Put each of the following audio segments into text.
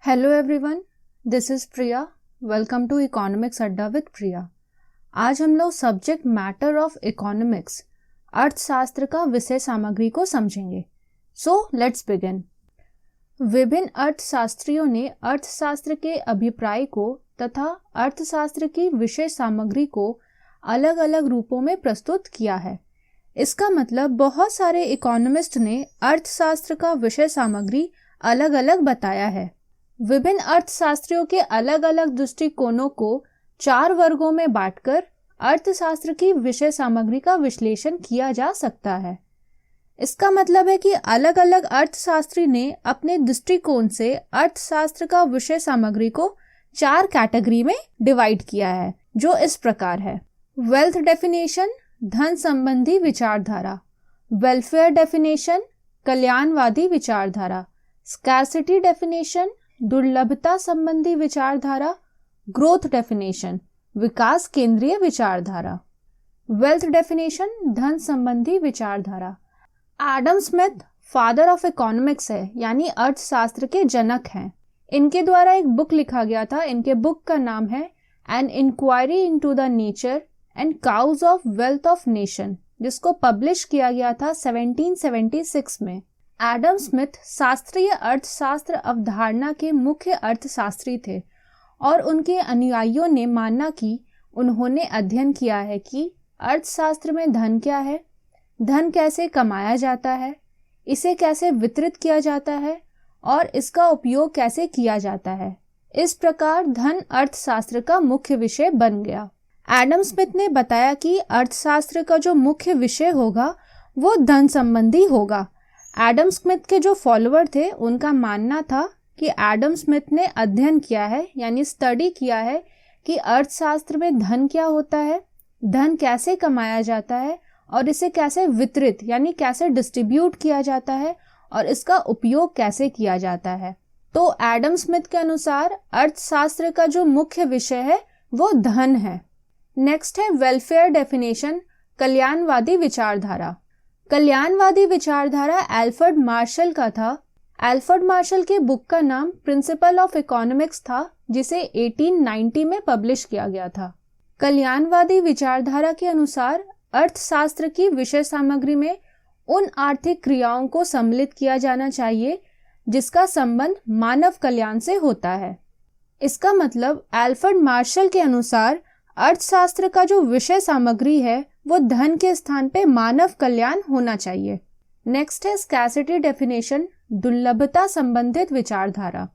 Hello everyone, this is Priya. Welcome to economics Adda with Priya. आज हम लोग सब्जेक्ट मैटर ऑफ इकोनॉमिक्स अर्थशास्त्र का विषय सामग्री को समझेंगे। So let's begin. विभिन्न अर्थशास्त्रियों ने अर्थशास्त्र के अभिप्राय को तथा अर्थशास्त्र की विषय सामग्री को अलग अलग रूपों में प्रस्तुत किया है। इसका मतलब बहुत सारे इकोनॉमिस्ट ने अर्थशास्त्र का विषय सामग्री अलग अलग बताया है। विभिन्न अर्थशास्त्रियों के अलग अलग दृष्टिकोणों को 4 वर्गों में बांटकर अर्थशास्त्र की विषय सामग्री का विश्लेषण किया जा सकता है। इसका मतलब है कि अलग अलग अर्थशास्त्री ने अपने दृष्टिकोण से अर्थशास्त्र का विषय सामग्री को 4 कैटेगरी में डिवाइड किया है, जो इस प्रकार है। वेल्थ डेफिनेशन, धन संबंधी विचारधारा। वेलफेयर डेफिनेशन, कल्याणवादी विचारधारा। स्कैर्सिटी डेफिनेशन, दुर्लभता संबंधी विचारधारा। ग्रोथ डेफिनेशन, विकास केंद्रीय विचारधारा। वेल्थ डेफिनेशन, धन संबंधी विचारधारा। Adam Smith father of economics है, यानी अर्थशास्त्र के जनक हैं। इनके द्वारा एक बुक लिखा गया था। इनके बुक का नाम है an inquiry into the nature and cause of wealth of nation, जिसको पब्लिश किया गया था 1776 में। एडम स्मिथ शास्त्रीय अर्थशास्त्र अवधारणा के मुख्य अर्थशास्त्री थे और उनके अनुयायियों ने माना कि उन्होंने अध्ययन किया है कि अर्थशास्त्र में धन क्या है, धन कैसे कमाया जाता है, इसे कैसे वितरित किया जाता है और इसका उपयोग कैसे किया जाता है। इस प्रकार धन अर्थशास्त्र का मुख्य विषय बन गया। एडम स्मिथ ने बताया कि अर्थशास्त्र का जो मुख्य विषय होगा वो धन संबंधी होगा। एडम स्मिथ के जो फॉलोअर थे उनका मानना था कि एडम स्मिथ ने अध्ययन किया है, यानी स्टडी किया है कि अर्थशास्त्र में धन क्या होता है, धन कैसे कमाया जाता है और इसे कैसे वितरित यानी कैसे डिस्ट्रीब्यूट किया जाता है और इसका उपयोग कैसे किया जाता है। तो एडम स्मिथ के अनुसार अर्थशास्त्र का जो मुख्य विषय है वो धन है। नेक्स्ट है वेलफेयर डेफिनेशन, कल्याणवादी विचारधारा। कल्याणवादी विचारधारा एल्फ्रेड मार्शल का था। एल्फ्रेड मार्शल के बुक का नाम प्रिंसिपल ऑफ इकोनॉमिक्स था, जिसे 1890 में पब्लिश किया गया था। कल्याणवादी विचारधारा के अनुसार अर्थशास्त्र की विषय सामग्री में उन आर्थिक क्रियाओं को सम्मिलित किया जाना चाहिए जिसका संबंध मानव कल्याण से होता है। इसका मतलब एल्फ्रेड मार्शल के अनुसार अर्थशास्त्र का जो विषय सामग्री है वो धन के स्थान पे मानव कल्याण होना चाहिए। नेक्स्ट है स्कैर्सिटी डेफिनेशन, दुर्लभता संबंधित विचारधारा।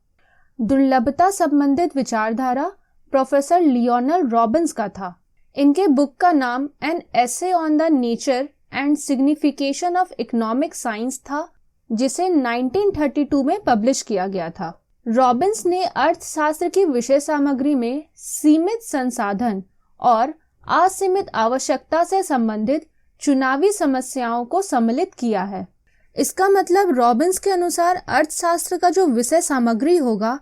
दुर्लभता संबंधित विचारधारा प्रोफेसर लियोनल रॉबिन्स का था। इनके बुक का नाम an essay on the nature and signification of economic science था, जिसे 1932 में पब्लिश किया गया था। रॉबिन्स ने अर्थशास्त्र की विषय सामग्री में सीमित संसाधन और असीमित आवश्यकता से संबंधित चुनावी समस्याओं को सम्मिलित किया है। इसका मतलब रॉबिन्स के अनुसार अर्थशास्त्र का जो विषय सामग्री होगा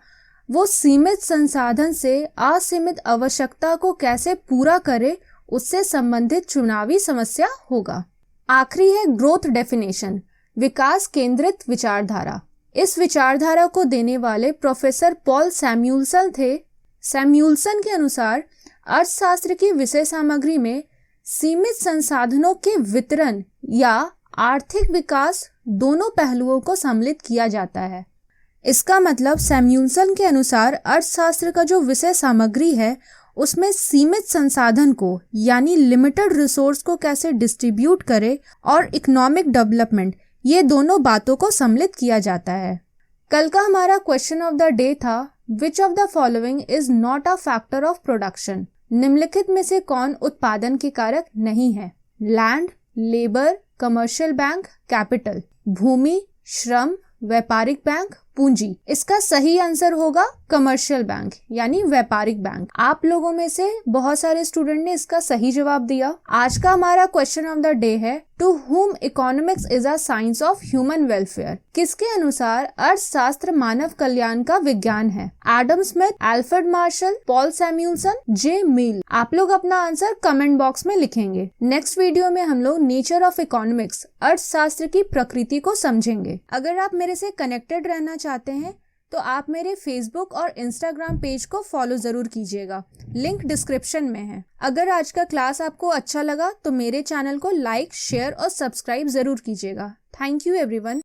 वो सीमित संसाधन से असीमित आवश्यकता को कैसे पूरा करे उससे संबंधित चुनावी समस्या होगा। आखिरी है ग्रोथ डेफिनेशन, विकास केंद्रित विचारधारा। इस विचारधारा को देने वाले प्रोफेसर पॉल सैमुएल्सन थे। सैमुएल्सन के अनुसार अर्थशास्त्र की विषय सामग्री में सीमित संसाधनों के वितरण या आर्थिक विकास दोनों पहलुओं को सम्मिलित किया जाता है। इसका मतलब सैमुएल्सन के अनुसार अर्थशास्त्र का जो विषय सामग्री है उसमें सीमित संसाधन को यानी लिमिटेड रिसोर्स को कैसे डिस्ट्रीब्यूट करे और इकोनॉमिक डेवलपमेंट, ये दोनों बातों को सम्मिलित किया जाता है। कल का हमारा क्वेश्चन ऑफ द डे था, which of the following is not a factor of production. निम्नलिखित में से कौन उत्पादन के कारक नहीं है? Land, labour, commercial bank, capital. भूमि, श्रम, व्यापारिक बैंक, पूंजी। इसका सही आंसर होगा कमर्शियल बैंक यानी व्यापारिक बैंक। आप लोगों में से बहुत सारे स्टूडेंट ने इसका सही जवाब दिया। आज का हमारा क्वेश्चन ऑफ द डे है, to whom economics is a science of human welfare. किसके अनुसार अर्थशास्त्र मानव कल्याण का विज्ञान है? Adam Smith, Alfred Marshall, Paul Samuelson, J Mill. आप लोग अपना आंसर कमेंट बॉक्स में लिखेंगे। नेक्स्ट वीडियो में हम लोग नेचर ऑफ इकोनॉमिक्स अर्थशास्त्र की प्रकृति को समझेंगे। अगर आप मेरे से कनेक्टेड रहना चाहते हैं तो आप मेरे फेसबुक और इंस्टाग्राम पेज को फॉलो ज़रूर कीजिएगा, लिंक डिस्क्रिप्शन में है। अगर आज का क्लास आपको अच्छा लगा तो मेरे चैनल को लाइक, शेयर और सब्सक्राइब ज़रूर कीजिएगा। Thank you everyone.